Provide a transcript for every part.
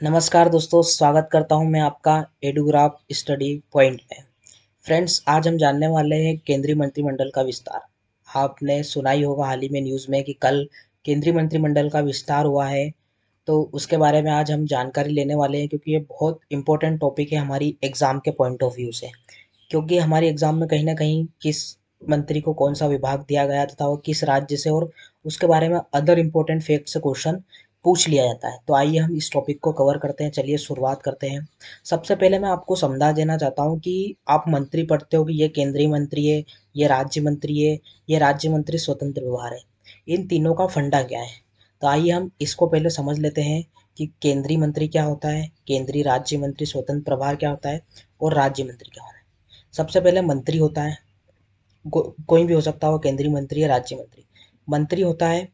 नमस्कार दोस्तों, स्वागत करता हूं मैं आपका एडुग्राफ स्टडी पॉइंट में। फ्रेंड्स, आज हम जानने वाले हैं केंद्रीय मंत्रिमंडल का विस्तार। आपने सुना ही होगा हाल ही में न्यूज़ में कि कल केंद्रीय मंत्रिमंडल का विस्तार हुआ है। तो उसके बारे में आज हम जानकारी लेने वाले हैं, क्योंकि ये बहुत इंपॉर्टेंट टॉपिक है हमारी एग्ज़ाम के पॉइंट ऑफ व्यू से। क्योंकि हमारी एग्ज़ाम में कहीं न कहीं किस मंत्री को कौन-सा विभाग दिया गया तथा वो किस राज्य से, और उसके बारे में अदर इम्पोर्टेंट फैक्ट से क्वेश्चन पूछ लिया जाता है। तो आइए हम इस टॉपिक को कवर करते हैं। चलिए शुरुआत करते हैं। सबसे पहले मैं आपको समझा देना चाहता हूँ कि आप मंत्री पढ़ते हो कि ये केंद्रीय मंत्री है, ये राज्य मंत्री है, ये राज्य मंत्री स्वतंत्र प्रभार है। इन तीनों का फंडा क्या है? तो आइए हम इसको पहले समझ लेते हैं कि केंद्रीय मंत्री क्या होता है, केंद्रीय राज्य मंत्री स्वतंत्र प्रभार क्या होता है, और राज्य मंत्री क्या होता है। सबसे पहले मंत्री होता है। कोई भी हो सकता हो, केंद्रीय मंत्री या राज्य मंत्री। मंत्री होता है,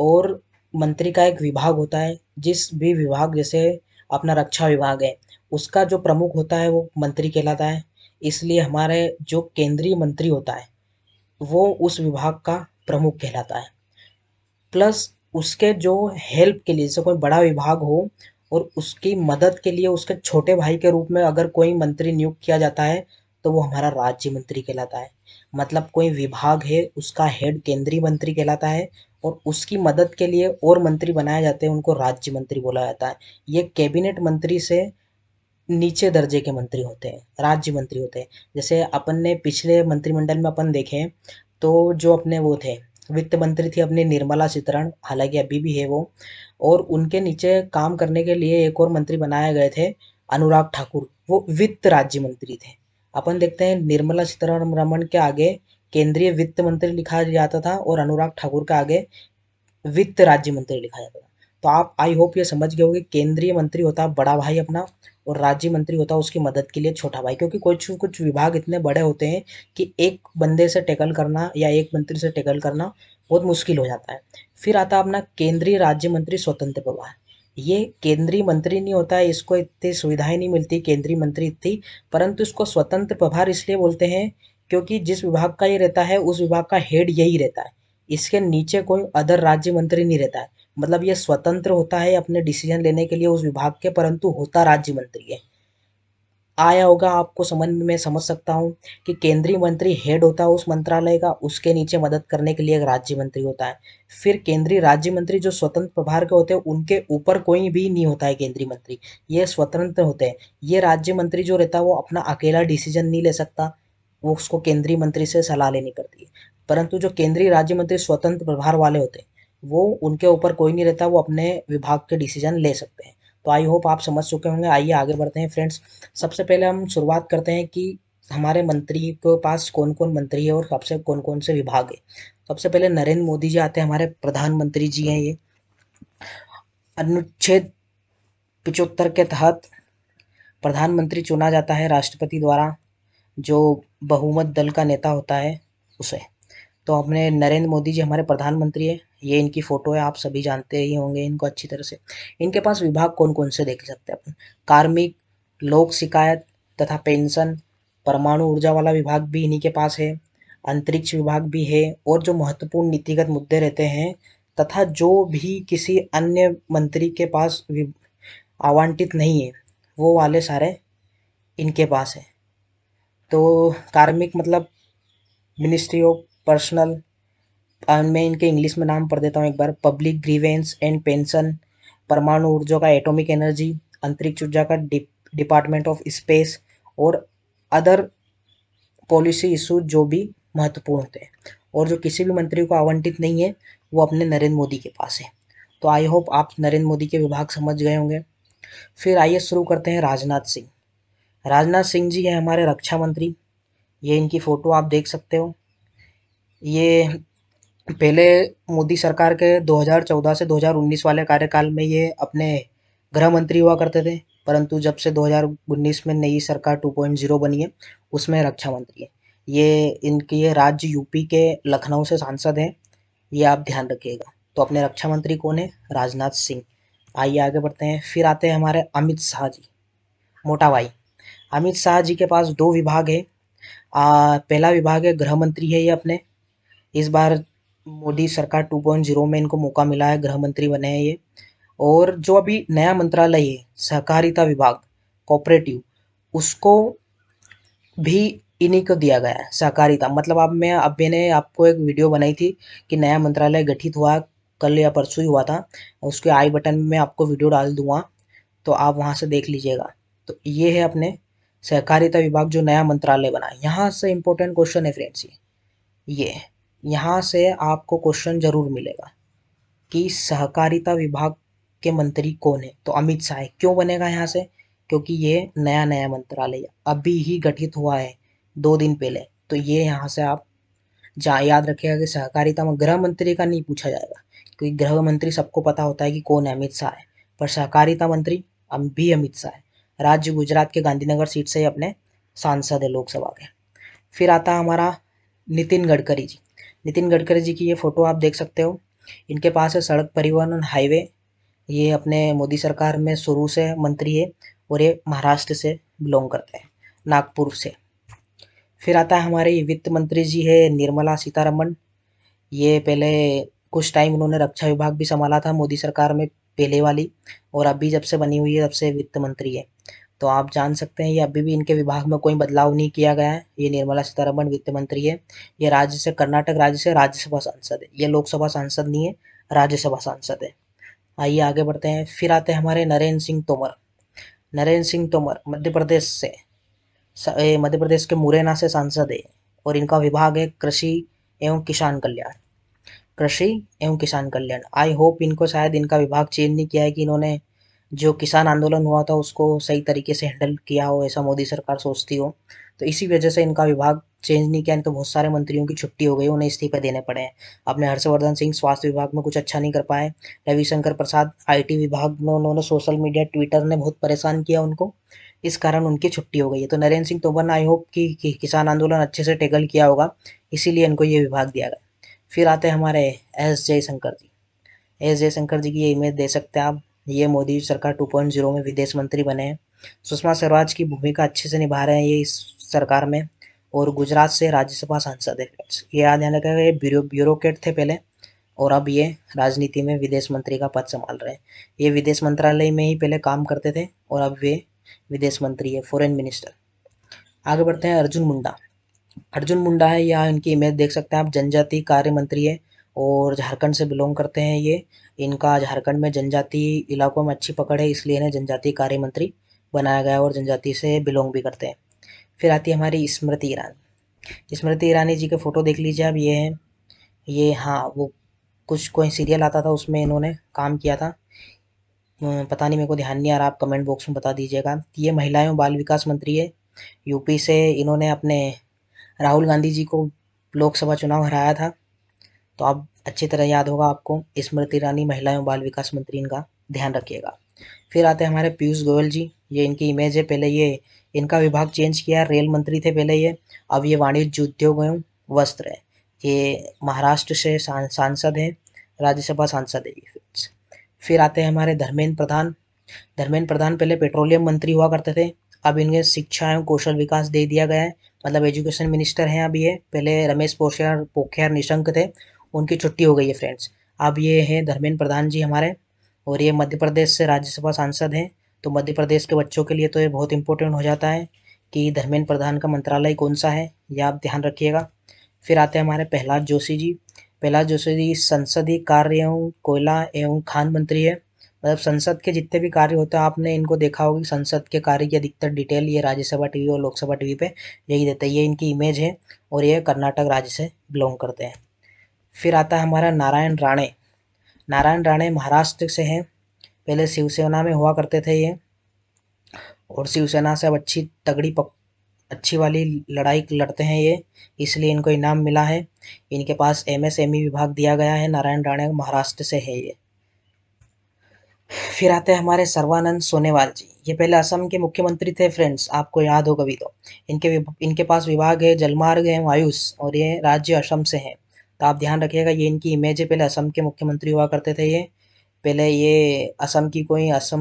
और मंत्री का एक विभाग होता है। जिस भी विभाग, जैसे अपना रक्षा विभाग है, उसका जो प्रमुख होता है वो मंत्री कहलाता है। इसलिए हमारे जो केंद्रीय मंत्री होता है वो उस विभाग का प्रमुख कहलाता है। प्लस उसके जो हेल्प के लिए, जैसे कोई बड़ा विभाग हो और उसकी मदद के लिए उसके छोटे भाई के रूप में अगर कोई मंत्री नियुक्त किया जाता है, तो वो हमारा राज्य मंत्री कहलाता है। मतलब कोई विभाग है, उसका हेड केंद्रीय मंत्री कहलाता है, और उसकी मदद के लिए और मंत्री बनाए जाते हैं, उनको राज्य मंत्री बोला जाता है। ये कैबिनेट मंत्री से नीचे दर्जे के मंत्री होते हैं, राज्य मंत्री होते हैं। जैसे अपन ने पिछले मंत्रिमंडल में अपन देखें, तो जो अपने वो थे, वित्त मंत्री थी अपनी निर्मला सीतारमण, हालांकि अभी भी है वो। और उनके नीचे काम करने के लिए एक और मंत्री बनाए गए थे, अनुराग ठाकुर। वो वित्त राज्य मंत्री थे। अपन देखते हैं निर्मला सीतारमण के आगे केंद्रीय वित्त मंत्री लिखा जाता था, और अनुराग ठाकुर के आगे वित्त राज्य मंत्री लिखा जाता था। तो आप आई होप ये समझ गए होंगे, केंद्रीय मंत्री होता है बड़ा भाई अपना, और राज्य मंत्री होता है उसकी मदद के लिए छोटा भाई। क्योंकि कुछ कुछ विभाग इतने बड़े होते हैं कि एक बंदे से टैकल करना या एक मंत्री से टैकल करना बहुत मुश्किल हो जाता है। फिर आता है अपना केंद्रीय राज्य मंत्री स्वतंत्र प्रभार। ये केंद्रीय मंत्री नहीं होता है, इसको इतनी सुविधाएं नहीं मिलती केंद्रीय मंत्री इतनी, परंतु इसको स्वतंत्र प्रभार इसलिए बोलते हैं क्योंकि जिस विभाग का ये रहता है उस विभाग का हेड यही रहता है। इसके नीचे कोई अदर राज्य मंत्री नहीं रहता है। मतलब ये स्वतंत्र होता है अपने डिसीजन लेने के लिए उस विभाग के, परंतु होता राज्य मंत्री है। आया होगा आपको समझ में, मैं समझ सकता हूँ कि केंद्रीय मंत्री हेड होता है उस मंत्रालय का, उसके नीचे मदद करने के लिए एक राज्य मंत्री होता है। फिर केंद्रीय राज्य मंत्री जो स्वतंत्र प्रभार के होते हैं, उनके ऊपर कोई भी नहीं होता है केंद्रीय मंत्री, ये स्वतंत्र होते हैं। ये राज्य मंत्री जो रहता है वो अपना अकेला डिसीजन नहीं ले सकता, वो उसको केंद्रीय मंत्री से सलाह लेनी पड़ती है। परंतु जो केंद्रीय राज्य मंत्री स्वतंत्र प्रभार वाले होते हैं, वो उनके ऊपर कोई नहीं रहता, वो अपने विभाग के डिसीजन ले सकते हैं। तो आई होप आप समझ चुके होंगे। आइए आगे बढ़ते हैं फ्रेंड्स। सबसे पहले हम शुरुआत करते हैं कि हमारे मंत्री के पास कौन कौन मंत्री है और सबसे कौन कौन से विभाग है। सबसे पहले नरेंद्र मोदी जी आते हैं, हमारे प्रधानमंत्री जी हैं ये। अनुच्छेद 75 के तहत प्रधानमंत्री चुना जाता है राष्ट्रपति द्वारा, जो बहुमत दल का नेता होता है उसे। तो अपने नरेंद्र मोदी जी हमारे प्रधानमंत्री है। ये इनकी फोटो है, आप सभी जानते ही होंगे इनको अच्छी तरह से। इनके पास विभाग कौन कौन से देख सकते हैं अपन। कार्मिक, लोक शिकायत तथा पेंशन, परमाणु ऊर्जा वाला विभाग भी इन्हीं के पास है, अंतरिक्ष विभाग भी है, और जो महत्वपूर्ण नीतिगत मुद्दे रहते हैं तथा जो भी किसी अन्य मंत्री के पास आवंटित नहीं है, वो वाले सारे इनके पास है। तो कार्मिक मतलब मिनिस्ट्री ऑफ पर्सनल, मैं इनके इंग्लिश में नाम पढ़ देता हूँ एक बार। पब्लिक ग्रीवेंस एंड पेंशन, परमाणु ऊर्जा का एटॉमिक एनर्जी, अंतरिक्ष ऊर्जा का डिपार्टमेंट ऑफ स्पेस, और अदर पॉलिसी इशू जो भी महत्वपूर्ण होते हैं। और जो किसी भी मंत्री को आवंटित नहीं है, वो अपने नरेंद्र मोदी के पास है। तो आई होप आप नरेंद्र मोदी के विभाग समझ गए होंगे। फिर आइए शुरू करते हैं राजनाथ सिंह। राजनाथ सिंह जी हैं हमारे रक्षा मंत्री। ये इनकी फ़ोटो आप देख सकते हो। ये पहले मोदी सरकार के 2014 से 2019 वाले कार्यकाल में ये अपने गृह मंत्री हुआ करते थे, परंतु जब से 2019 में नई सरकार 2.0 बनी है, उसमें रक्षा मंत्री है ये। इनकी ये राज्य यूपी के लखनऊ से सांसद हैं, ये आप ध्यान रखिएगा। तो अपने रक्षा मंत्री कौन है? राजनाथ सिंह। आइए आगे बढ़ते हैं। फिर आते हैं हमारे अमित शाह जी, मोटा भाई। अमित शाह जी के पास दो विभाग है। पहला विभाग है गृह मंत्री है ये अपने। इस बार मोदी सरकार 2.0 में इनको मौका मिला है, गृह मंत्री बने हैं ये। और जो अभी नया मंत्रालय है सहकारिता विभाग कोऑपरेटिव, उसको भी इन्हीं को दिया गया है सहकारिता। मतलब अब मैंने आपको एक वीडियो बनाई थी कि नया मंत्रालय गठित हुआ, कल या परसों ही हुआ था। उसके आई बटन में मैं आपको वीडियो डाल दूंगा, तो आप वहां से देख लीजिएगा। तो ये है अपने सहकारिता विभाग जो नया मंत्रालय बना है। यहाँ से इम्पोर्टेंट क्वेश्चन है फ्रेंड्स, ये यहाँ से आपको क्वेश्चन जरूर मिलेगा कि सहकारिता विभाग के मंत्री कौन है। तो अमित शाह है। क्यों बनेगा यहाँ से? क्योंकि ये नया नया मंत्रालय अभी ही गठित हुआ है 2 दिन पहले। तो ये यहाँ से आप जहाँ याद रखिएगा कि सहकारिता में गृह मंत्री का नहीं पूछा जाएगा, क्योंकि गृह मंत्री सबको पता होता है कि कौन है, अमित शाह है। पर सहकारिता मंत्री भी अमित शाह है। राज्य गुजरात के गांधीनगर सीट से अपने सांसद है लोकसभा के। फिर आता है हमारा नितिन गडकरी जी। नितिन गडकरी जी की ये फोटो आप देख सकते हो। इनके पास है सड़क परिवहन और हाईवे। ये अपने मोदी सरकार में शुरू से मंत्री है और ये महाराष्ट्र से बिलोंग करते हैं, नागपुर से। फिर आता है हमारे वित्त मंत्री जी है निर्मला सीतारमण। ये पहले कुछ टाइम उन्होंने रक्षा विभाग भी संभाला था मोदी सरकार में, पहले वाली। और अभी जब से बनी हुई है तब से वित्त मंत्री है। तो आप जान सकते हैं ये अभी भी इनके विभाग में कोई बदलाव नहीं किया गया है। ये निर्मला सीतारमण वित्त मंत्री है। ये राज्य से कर्नाटक राज्य से राज्यसभा सांसद है। ये लोकसभा सांसद नहीं है, राज्यसभा सांसद है। आइए आगे बढ़ते हैं। फिर आते हैं हमारे नरेंद्र सिंह तोमर। नरेंद्र सिंह तोमर मध्य प्रदेश से मध्य प्रदेश के मुरैना से सांसद है। और इनका विभाग है कृषि एवं किसान कल्याण। कृषि एवं किसान कल्याण। आई होप इनको शायद इनका विभाग चेंज नहीं किया है कि इन्होंने जो किसान आंदोलन हुआ था उसको सही तरीके से हैंडल किया हो, ऐसा मोदी सरकार सोचती हो। तो इसी वजह से इनका विभाग चेंज नहीं किया, नहीं तो बहुत सारे मंत्रियों की छुट्टी हो गई, उन्हें इस्तीफे देने पड़े हैं। अपने हर्षवर्धन सिंह स्वास्थ्य विभाग में कुछ अच्छा नहीं कर पाए। रविशंकर प्रसाद आईटी विभाग में, उन्होंने सोशल मीडिया ट्विटर ने बहुत परेशान किया उनको, इस कारण उनकी छुट्टी हो गई है। तो नरेंद्र सिंह तोमर ने आई होप कि किसान आंदोलन अच्छे से टैकल किया होगा, इसीलिए इनको ये विभाग दिया गया। फिर आते हैं हमारे एस जयशंकर जी। एस जयशंकर जी की ये इमेज दे सकते हैं आप। ये मोदी सरकार 2.0 में विदेश मंत्री बने हैं। सुषमा स्वराज की भूमिका अच्छे से निभा रहे हैं ये इस सरकार में। और गुजरात से राज्यसभा सांसद है फ्रेंड्स। ये याद ध्यान रखिएगा, ये ब्यूरोक्रेट थे पहले और अब ये राजनीति में विदेश मंत्री का पद संभाल रहे हैं। ये विदेश मंत्रालय में ही पहले काम करते थे और अब वे विदेश मंत्री है, फॉरेन मिनिस्टर। आगे बढ़ते हैं अर्जुन मुंडा। अर्जुन मुंडा है, यहाँ इनकी इमेज देख सकते हैं आप। जनजातीय कार्य मंत्री है और झारखंड से बिलोंग करते हैं ये। इनका झारखंड में जनजातीय इलाकों में अच्छी पकड़ है, इसलिए इन्हें जनजातीय कार्य मंत्री बनाया गया और जनजाति से बिलोंग भी करते हैं। फिर आती है हमारी स्मृति ईरानी। स्मृति ईरानी जी के फोटो देख लीजिए आप। ये हैं, ये हाँ वो कुछ कोई सीरियल आता था उसमें इन्होंने काम किया था। पता नहीं, मेरे को ध्यान नहीं आ रहा, आप कमेंट बॉक्स में बता दीजिएगा। ये महिला एवं बाल विकास मंत्री है। यूपी से इन्होंने अपने राहुल गांधी जी को लोकसभा चुनाव हराया था। तो आप अच्छी तरह याद होगा आपको। स्मृति ईरानी महिला एवं बाल विकास मंत्री, इनका ध्यान रखिएगा। फिर आते हैं हमारे पीयूष गोयल जी। ये इनकी इमेज है। पहले ये इनका विभाग चेंज किया, रेल मंत्री थे पहले ये, अब ये वाणिज्य उद्योग एवं वस्त्र है। ये महाराष्ट्र से सांसद है, राज्यसभा सांसद है ये। फिर आते हैं हमारे धर्मेंद्र प्रधान। धर्मेंद्र प्रधान पहले पेट्रोलियम मंत्री हुआ करते थे, अब इन्हें शिक्षा एवं कौशल विकास दे दिया गया है, मतलब एजुकेशन मिनिस्टर हैं अब ये। पहले रमेश पोखरियाल निशंक थे, उनकी छुट्टी हो गई है फ्रेंड्स। अब ये हैं धर्मेंद्र प्रधान जी हमारे, और ये मध्य प्रदेश से राज्यसभा सांसद हैं। तो मध्य प्रदेश के बच्चों के लिए तो ये बहुत इंपॉर्टेंट हो जाता है कि धर्मेंद्र प्रधान का मंत्रालय कौन सा है, ये आप ध्यान रखिएगा। फिर आते हैं हमारे प्रहलाद जोशी जी। प्रहलाद जोशी जी संसदीय कार्य एवं कोयला एवं खान मंत्री है। मतलब संसद के जितने भी कार्य होते हैं, आपने इनको देखा होगा कि संसद के कार्य की अधिकतर डिटेल ये राज्यसभा टीवी और लोकसभा टीवी पे यही देते हैं। ये इनकी इमेज है और ये कर्नाटक राज्य से बिलोंग करते हैं। फिर आता है हमारा नारायण राणे। नारायण राणे महाराष्ट्र से हैं, पहले शिवसेना में हुआ करते थे ये, और शिवसेना से अब अच्छी वाली लड़ाई लड़ते हैं ये, इसलिए इनको इनाम मिला है। इनके पास एमएसएमई विभाग दिया गया है। नारायण राणे महाराष्ट्र से है ये। फिर आते हैं हमारे सर्बानंद सोनोवाल जी। ये पहले असम के मुख्यमंत्री थे फ्रेंड्स, आपको याद हो कभी तो। इनके पास विभाग है जलमार्ग एवं आयुष, और ये राज्य असम से हैं। तो आप ध्यान रखिएगा, ये इनकी इमेज है। पहले असम के मुख्यमंत्री हुआ करते थे ये। पहले ये असम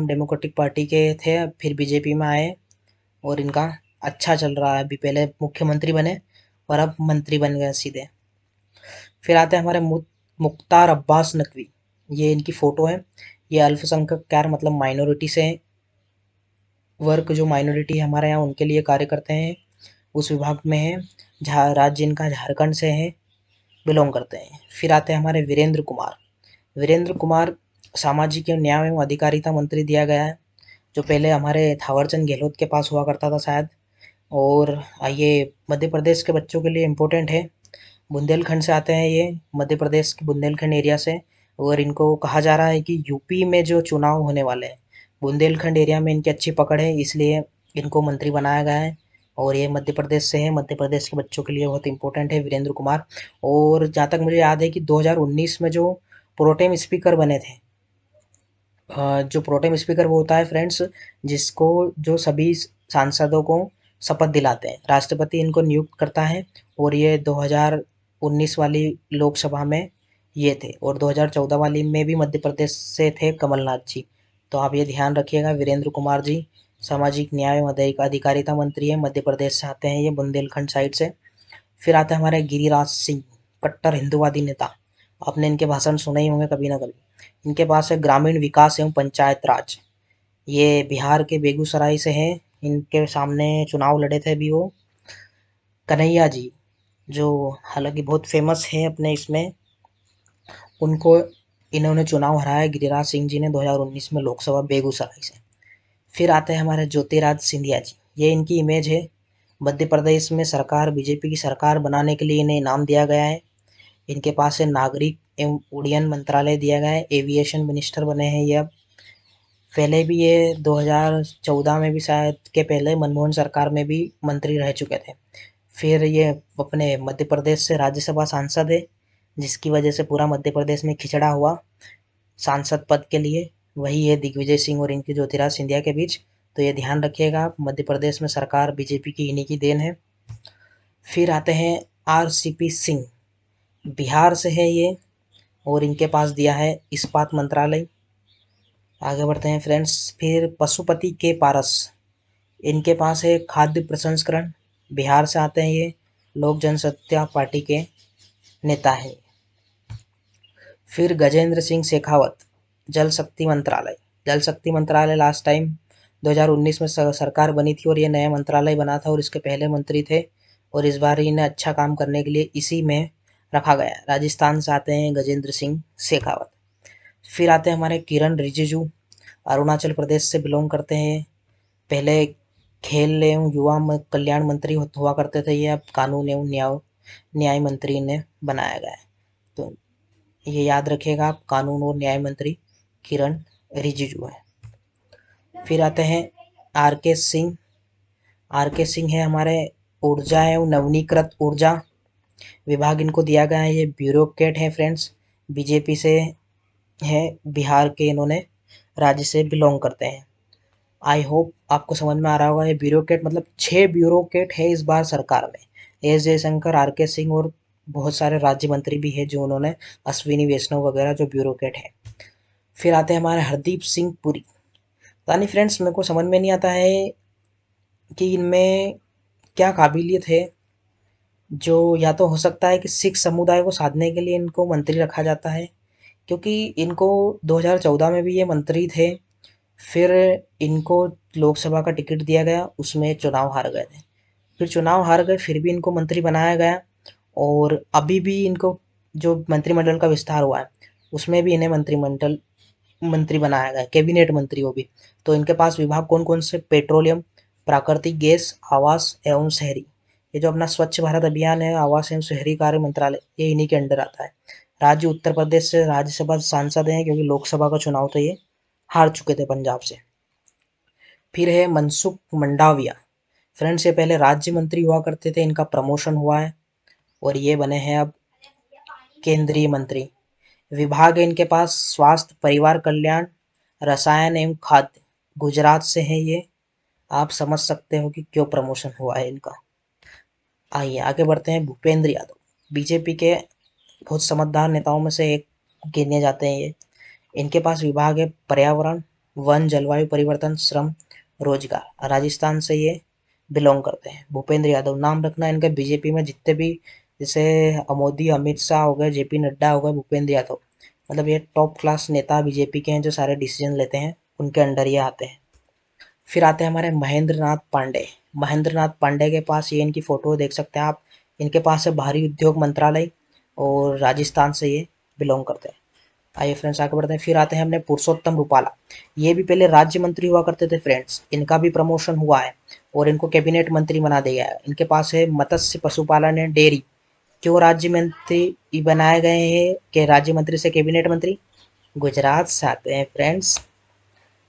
डेमोक्रेटिक पार्टी के थे, फिर बीजेपी में आए और इनका अच्छा चल रहा है। अभी पहले मुख्यमंत्री बने और अब मंत्री बन गए सीधे। फिर आते हैं हमारे मुख्तार अब्बास नकवी। ये इनकी फ़ोटो है। ये अल्पसंख्यक क्या मतलब माइनॉरिटी से वर्ग, जो माइनॉरिटी है हमारे यहाँ, उनके लिए कार्य करते हैं, उस विभाग में है। राज्य इनका झारखंड से है, बिलोंग करते हैं। फिर आते हैं हमारे वीरेंद्र कुमार। वीरेंद्र कुमार सामाजिक एवं न्याय एवं अधिकारिता मंत्री दिया गया है, जो पहले हमारे थावरचंद गहलोत के पास हुआ करता था शायद। और ये मध्य प्रदेश के बच्चों के लिए इम्पोर्टेंट है। बुंदेलखंड से आते हैं ये, मध्य प्रदेश के बुंदेलखंड एरिया से। और इनको कहा जा रहा है कि यूपी में जो चुनाव होने वाले हैं, बुंदेलखंड एरिया में इनकी अच्छी पकड़ है, इसलिए इनको मंत्री बनाया गया है। और ये मध्य प्रदेश से है, मध्य प्रदेश के बच्चों के लिए बहुत इंपॉर्टेंट है वीरेंद्र कुमार। और जहाँ तक मुझे याद है कि 2019 में जो प्रोटेम स्पीकर बने थे, जो प्रोटेम स्पीकर वो होता है फ्रेंड्स, जिसको जो सभी सांसदों को शपथ दिलाते हैं, राष्ट्रपति इनको नियुक्त करता है। और ये 2019 वाली लोकसभा में ये थे, और 2014 वाली में भी मध्य प्रदेश से थे कमलनाथ जी। तो आप ये ध्यान रखिएगा, वीरेंद्र कुमार जी सामाजिक न्याय एवं अधिकारिता मंत्री है, मध्य प्रदेश से आते हैं ये, बुंदेलखंड साइड से। फिर आते हैं हमारे गिरिराज सिंह, कट्टर हिंदूवादी नेता। आपने इनके भाषण सुने ही होंगे कभी ना कभी। इनके पास है ग्रामीण विकास एवं पंचायत राज। ये बिहार के बेगूसराय से हैं। इनके सामने चुनाव लड़े थे अभी वो कन्हैया जी, जो हालांकि बहुत फेमस है अपने इसमें। उनको इन्होंने चुनाव हराया गिरिराज सिंह जी ने 2019 में लोकसभा बेगूसराय से। फिर आते हैं हमारे ज्योतिराज सिंधिया जी। ये इनकी इमेज है। मध्य प्रदेश में सरकार, बीजेपी की सरकार बनाने के लिए इन्हें इनाम दिया गया है। इनके पास है नागरिक एवं उड्डयन मंत्रालय दिया गया है, एविएशन मिनिस्टर बने हैं ये अब। पहले भी ये 2014 में भी शायद के पहले मनमोहन सरकार में भी मंत्री रह चुके थे। फिर ये अपने मध्य प्रदेश से राज्यसभा सांसद है, जिसकी वजह से पूरा मध्य प्रदेश में खिचड़ा हुआ सांसद पद के लिए। वही है दिग्विजय सिंह और इनके ज्योतिराज सिंधिया के बीच। तो ये ध्यान रखिएगा, मध्य प्रदेश में सरकार बीजेपी की इन्हीं की देन है। फिर आते हैं RCP सिंह, बिहार से है ये, और इनके पास दिया है इस्पात मंत्रालय। आगे बढ़ते हैं फ्रेंड्स। फिर पशुपति के पारस, इनके पास है खाद्य प्रसंस्करण, बिहार से आते हैं ये, लोक जनशक्ति पार्टी के नेता हैं। फिर गजेंद्र सिंह शेखावत, जल शक्ति मंत्रालय। जल शक्ति मंत्रालय लास्ट टाइम 2019 में सरकार बनी थी और ये नया मंत्रालय बना था, और इसके पहले मंत्री थे, और इस बार इन्हें अच्छा काम करने के लिए इसी में रखा गया। राजस्थान से आते हैं गजेंद्र सिंह शेखावत। फिर आते हैं हमारे किरण रिजिजू, अरुणाचल प्रदेश से बिलोंग करते हैं। पहले खेल एवं युवा कल्याण मंत्री हुआ करते थे ये, अब कानून एवं न्याय मंत्री इन्हें बनाया गया है। तो ये याद रखिएगा आप, कानून और न्याय मंत्री किरण रिजिजू है। फिर आते हैं RK सिंह। RK सिंह है हमारे ऊर्जा एवं नवीनीकृत ऊर्जा विभाग इनको दिया गया है। ये ब्यूरोक्रेट है फ्रेंड्स, बीजेपी से है, बिहार के इन्होंने राज्य से बिलोंग करते हैं। आई होप आपको समझ में आ रहा होगा। ये ब्यूरोक्रेट मतलब 6 ब्यूरोक्रेट है इस बार सरकार में, एस जयशंकर, RK सिंह और बहुत सारे राज्य मंत्री भी है जो उन्होंने, अश्विनी वैष्णव वगैरह जो ब्यूरोक्रेट है। फिर आते हैं हमारे हरदीप सिंह पुरी। पता नहीं फ्रेंड्स, मेरे को समझ में नहीं आता है कि इनमें क्या काबिलियत है, जो या तो हो सकता है कि सिख समुदाय को साधने के लिए इनको मंत्री रखा जाता है, क्योंकि इनको 2014 में भी ये मंत्री थे। फिर इनको लोकसभा का टिकट दिया गया, उसमें चुनाव हार गए थे। फिर चुनाव हार गए, फिर भी इनको मंत्री बनाया गया, और अभी भी इनको जो मंत्रिमंडल का विस्तार हुआ है उसमें भी इन्हें मंत्री बनाया गया है, कैबिनेट मंत्री वो भी। तो इनके पास विभाग कौन कौन से, पेट्रोलियम, प्राकृतिक गैस, आवास एवं शहरी। ये जो अपना स्वच्छ भारत अभियान है, आवास एवं शहरी कार्य मंत्रालय, ये इन्हीं के अंडर आता है। राज्य उत्तर प्रदेश से राज्यसभा सांसद हैं, क्योंकि लोकसभा का चुनाव तो ये हार चुके थे पंजाब से। फिर है मनसुख मंडाविया। फ्रेंड्स, ये पहले राज्य मंत्री हुआ करते थे, इनका प्रमोशन हुआ है और ये बने हैं अब केंद्रीय मंत्री। विभाग है इनके पास स्वास्थ्य, परिवार कल्याण, रसायन एवं खाद्य। गुजरात से है ये। आप समझ सकते हो कि क्यों प्रमोशन हुआ है इनका। आइए आगे बढ़ते हैं। भूपेंद्र यादव, बीजेपी के बहुत समझदार नेताओं में से एक गिने जाते हैं ये। इनके पास विभाग है पर्यावरण, वन, जलवायु परिवर्तन, श्रम, रोजगार। राजस्थान से ये बिलोंग करते हैं। भूपेंद्र यादव नाम रखना इनका। बीजेपी में जितने भी, जैसे मोदी, अमित शाह हो गए, JP नड्डा हो गए, भूपेंद्र यादव, मतलब ये टॉप क्लास नेता बीजेपी के हैं जो सारे डिसीजन लेते हैं, उनके अंडर ये आते हैं। फिर आते हैं हमारे महेंद्र नाथ पांडे। महेंद्र नाथ पांडे के पास ये इनकी फ़ोटो देख सकते हैं आप। इनके पास है भारी उद्योग मंत्रालय और राजस्थान से ये बिलोंग करते हैं। आइए फ्रेंड्स आगे बढ़ते हैं। फिर आते हैं अपने पुरुषोत्तम रूपाला। ये भी पहले राज्य मंत्री हुआ करते थे फ्रेंड्स। इनका भी प्रमोशन हुआ है और इनको कैबिनेट मंत्री बना दिया है। इनके पास है मत्स्य पशुपालन एंड डेयरी। क्यों राज्य मंत्री बनाए गए हैं कि राज्य मंत्री से कैबिनेट मंत्री? गुजरात से आते हैं फ्रेंड्स।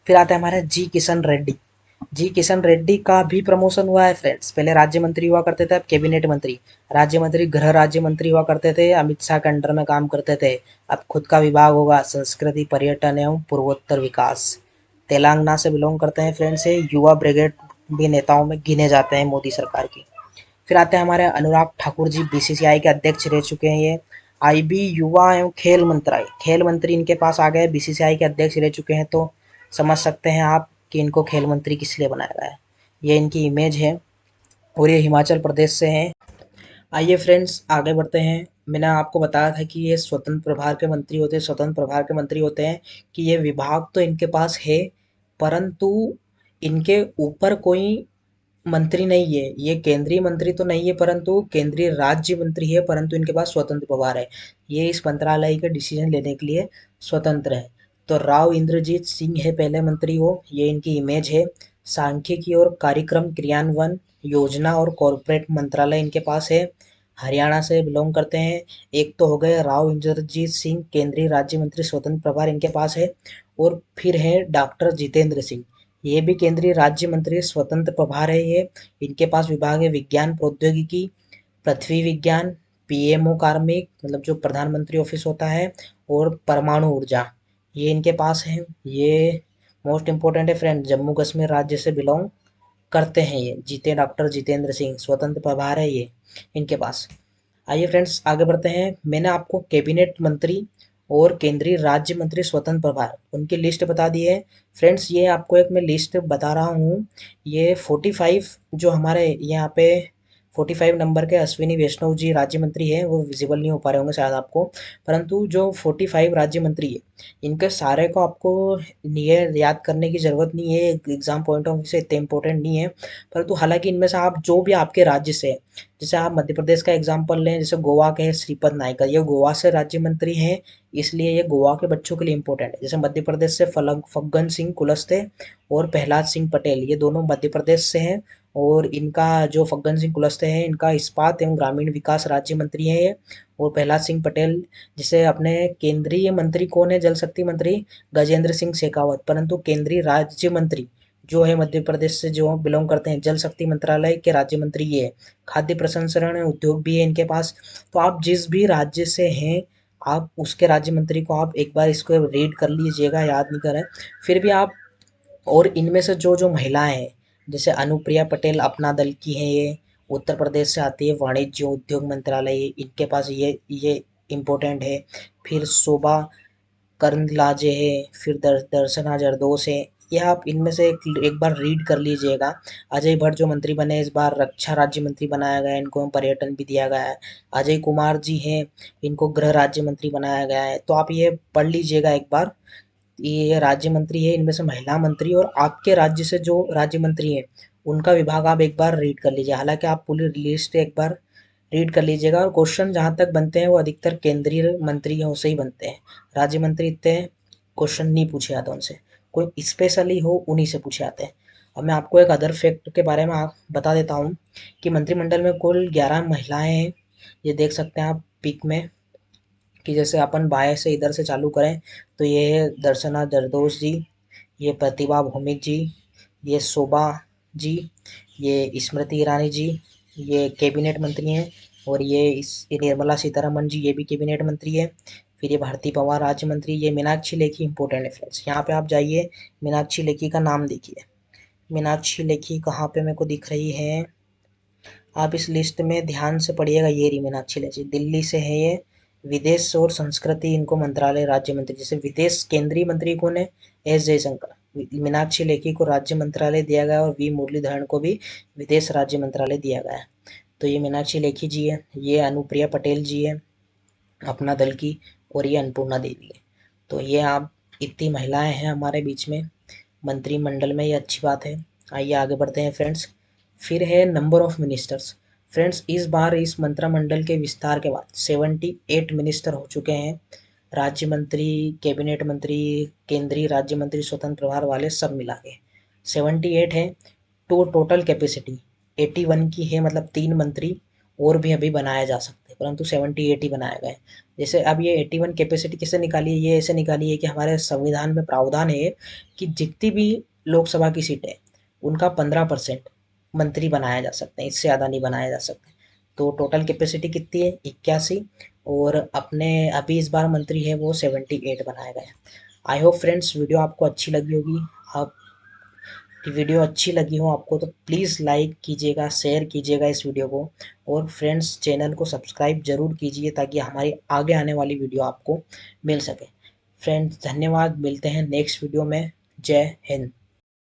फिर आता है हमारा जी किशन रेड्डी। जी किशन रेड्डी का भी प्रमोशन हुआ है फ्रेंड्स। पहले राज्य मंत्री हुआ करते थे, अब कैबिनेट मंत्री। राज्य मंत्री गृह राज्य मंत्री हुआ करते थे, अमित शाह के अंडर में काम करते थे। अब खुद का विभाग होगा संस्कृति पर्यटन एवं पूर्वोत्तर विकास। तेलंगाना से बिलोंग करते हैं फ्रेंड्स। ये युवा ब्रिगेड भी नेताओं में गिने जाते हैं मोदी सरकार की। फिर आते हैं हमारे अनुराग ठाकुर जी। बीसीसीआई के अध्यक्ष रह चुके हैं ये। आईबी युवा एवं खेल मंत्रालय, खेल मंत्री इनके पास आ गए। बीसीसीआई के अध्यक्ष रह चुके हैं, तो समझ सकते हैं आप कि इनको खेल मंत्री किस लिए बनाया गया है। ये इनकी इमेज है और ये हिमाचल प्रदेश से हैं। आइए फ्रेंड्स आगे बढ़ते हैं। मैंने आपको बताया था कि ये स्वतंत्र प्रभार के मंत्री होते हैं। स्वतंत्र प्रभार के मंत्री होते हैं कि ये विभाग तो इनके पास है, परंतु इनके ऊपर कोई मंत्री नहीं है। ये केंद्रीय मंत्री तो नहीं है, परंतु केंद्रीय राज्य मंत्री है, परंतु इनके पास स्वतंत्र प्रभार है। ये इस मंत्रालय के डिसीजन लेने के लिए स्वतंत्र है। तो राव इंद्रजीत सिंह है पहले मंत्री वो, ये इनकी इमेज है। सांख्यिकी और कार्यक्रम क्रियान्वयन योजना और कॉरपोरेट मंत्रालय इनके पास है। हरियाणा से बिलोंग करते हैं। एक तो हो गए राव इंद्रजीत सिंह, केंद्रीय राज्य मंत्री स्वतंत्र प्रभार इनके पास है। और फिर है डॉक्टर जितेंद्र सिंह, ये भी केंद्रीय राज्य मंत्री स्वतंत्र प्रभार है ये। इनके पास विभाग है विज्ञान प्रौद्योगिकी, पृथ्वी विज्ञान, पीएमओ कार्मिक मतलब जो प्रधानमंत्री ऑफिस होता है, और परमाणु ऊर्जा, ये इनके पास है। ये मोस्ट इम्पोर्टेंट है फ्रेंड, जम्मू कश्मीर राज्य से बिलोंग करते हैं ये। डॉक्टर जितेंद्र सिंह स्वतंत्र प्रभार है ये इनके पास। आइए फ्रेंड्स आगे बढ़ते हैं। मैंने आपको कैबिनेट मंत्री और केंद्रीय राज्य मंत्री स्वतंत्र प्रभार उनकी लिस्ट बता दी है फ्रेंड्स। ये आपको एक मैं लिस्ट बता रहा हूँ। ये 45 जो हमारे यहाँ पे 45 नंबर के अश्विनी वैष्णव जी राज्य मंत्री हैं, वो विजिबल नहीं हो पा रहे होंगे शायद आपको, परंतु जो 45 राज्य मंत्री है इनके सारे को आपको ये याद करने की ज़रूरत नहीं है। एग्जाम पॉइंट ऑफ व्यू से इतने इंपॉर्टेंट नहीं है, परंतु हालांकि इनमें से आप जो भी आपके राज्य से, जैसे आप मध्य प्रदेश का एग्जाम्पल लें, जैसे गोवा के श्रीपद नाइकर, ये गोवा से राज्य मंत्री हैं, इसलिए ये गोवा के बच्चों के लिए इंपॉर्टेंट है। जैसे मध्य प्रदेश से फग्गन सिंह कुलस्ते और प्रहलाद सिंह पटेल, ये दोनों मध्य प्रदेश से हैं। और इनका जो फग्गन सिंह कुलस्ते हैं, इनका इस्पात एवं ग्रामीण विकास राज्य मंत्री हैं ये। और प्रहलाद सिंह पटेल, जिसे अपने केंद्रीय मंत्री कौन है, जल शक्ति मंत्री गजेंद्र सिंह शेखावत, परंतु केंद्रीय राज्य मंत्री जो है मध्य प्रदेश से जो बिलोंग करते हैं, जल शक्ति मंत्रालय के राज्य मंत्री ये है। खाद्य प्रसंस्करण उद्योग भी है इनके पास। तो आप जिस भी राज्य से हैं, आप उसके राज्य मंत्री को आप एक बार इसको रीड कर लीजिएगा, याद नहीं करें फिर भी आप। और इनमें से जो जो महिलाएं हैं, जैसे अनुप्रिया पटेल अपना दल की हैं, ये उत्तर प्रदेश से आती है, वाणिज्य उद्योग मंत्रालय इनके पास ये इम्पोर्टेंट है। फिर शोभा करंदलाजे है, फिर दर्शना जरदोस है। ये आप इनमें से एक बार रीड कर लीजिएगा। अजय भट्ट जो मंत्री बने, इस बार रक्षा राज्य मंत्री बनाया गया है, इनको पर्यटन भी दिया गया है। अजय कुमार जी हैं, इनको गृह राज्य मंत्री बनाया गया है। तो आप ये पढ़ लीजिएगा एक बार। ये राज्य मंत्री है, इनमें से महिला मंत्री और आपके राज्य से जो राज्य मंत्री हैं उनका विभाग आप एक बार रीड कर लीजिए। हालांकि आप पूरी लिस्ट एक बार रीड कर लीजिएगा। और क्वेश्चन जहाँ तक बनते हैं वो अधिकतर केंद्रीय मंत्रियों से ही बनते हैं। राज्य मंत्री इतने क्वेश्चन नहीं पूछे जाते उनसे, कोई स्पेशली हो उन्हीं से पूछे जाते हैं। अब मैं आपको एक अदर फैक्ट के बारे में आप बता देता हूँ कि मंत्रिमंडल में कुल 11 महिलाएं हैं। ये देख सकते हैं आप पिक में, कि जैसे अपन बाएं से इधर से चालू करें तो ये है दर्शना जरदोश जी, ये प्रतिभा भौमिक जी, ये शोभा जी, ये स्मृति ईरानी जी, ये कैबिनेट मंत्री हैं। और ये निर्मला सीतारमण जी, ये भी कैबिनेट मंत्री है। फिर ये भारती पवार राज्य मंत्री, ये मीनाक्षी लेखी इंपॉर्टेंट है फ्रेंड्स। यहाँ पे आप जाइए, मीनाक्षी लेखी का नाम देखिए। मीनाक्षी लेखी कहाँ पे मेरे को दिख रही है, आप इस लिस्ट में ध्यान से पढ़िएगा। ये रही मीनाक्षी लेखी, दिल्ली से है ये। विदेश और संस्कृति इनको मंत्रालय राज्य मंत्री, जैसे विदेश केंद्रीय मंत्री कौन है, एस जयशंकर। मीनाक्षी लेखी को राज्य मंत्रालय दिया गया और वी मुरलीधरन को भी विदेश राज्य मंत्रालय दिया गया है। तो ये मीनाक्षी लेखी जी है, ये अनुप्रिया पटेल जी है अपना दल की, और ये अन्नपूर्णा देवी है। तो ये आप इतनी महिलाएं हैं हमारे बीच में मंत्रिमंडल में, ये अच्छी बात है। आइए आगे बढ़ते हैं फ्रेंड्स। फिर है नंबर ऑफ मिनिस्टर्स। फ्रेंड्स इस बार इस मंत्रिमंडल के विस्तार के बाद 78 मिनिस्टर हो चुके हैं। राज्य मंत्री, कैबिनेट मंत्री, केंद्रीय राज्य मंत्री, स्वतंत्र प्रभार वाले सब मिला के 78 है। तो टोटल कैपेसिटी 81 की है, मतलब 3 मंत्री और भी अभी बनाया जा सकते हैं, परंतु 78 ही बनाए गए। जैसे अब ये 81 कैपेसिटी किससे निकाली है? ये ऐसे निकाली है कि हमारे संविधान में प्रावधान है कि जितनी भी लोकसभा की सीटें, उनका 15% मंत्री बनाया जा सकते हैं, इससे ज़्यादा नहीं बनाया जा सकते। तो टोटल कैपेसिटी कितनी है? 81। और अपने अभी इस बार मंत्री है वो 78 बनाए गए हैं। आई होप फ्रेंड्स वीडियो आपको अच्छी लगी होगी। आप वीडियो अच्छी लगी हो आपको तो प्लीज़ लाइक कीजिएगा, शेयर कीजिएगा इस वीडियो को, और फ्रेंड्स चैनल को सब्सक्राइब ज़रूर कीजिए ताकि हमारी आगे आने वाली वीडियो आपको मिल सके। फ्रेंड्स धन्यवाद, मिलते हैं नेक्स्ट वीडियो में। जय हिंद।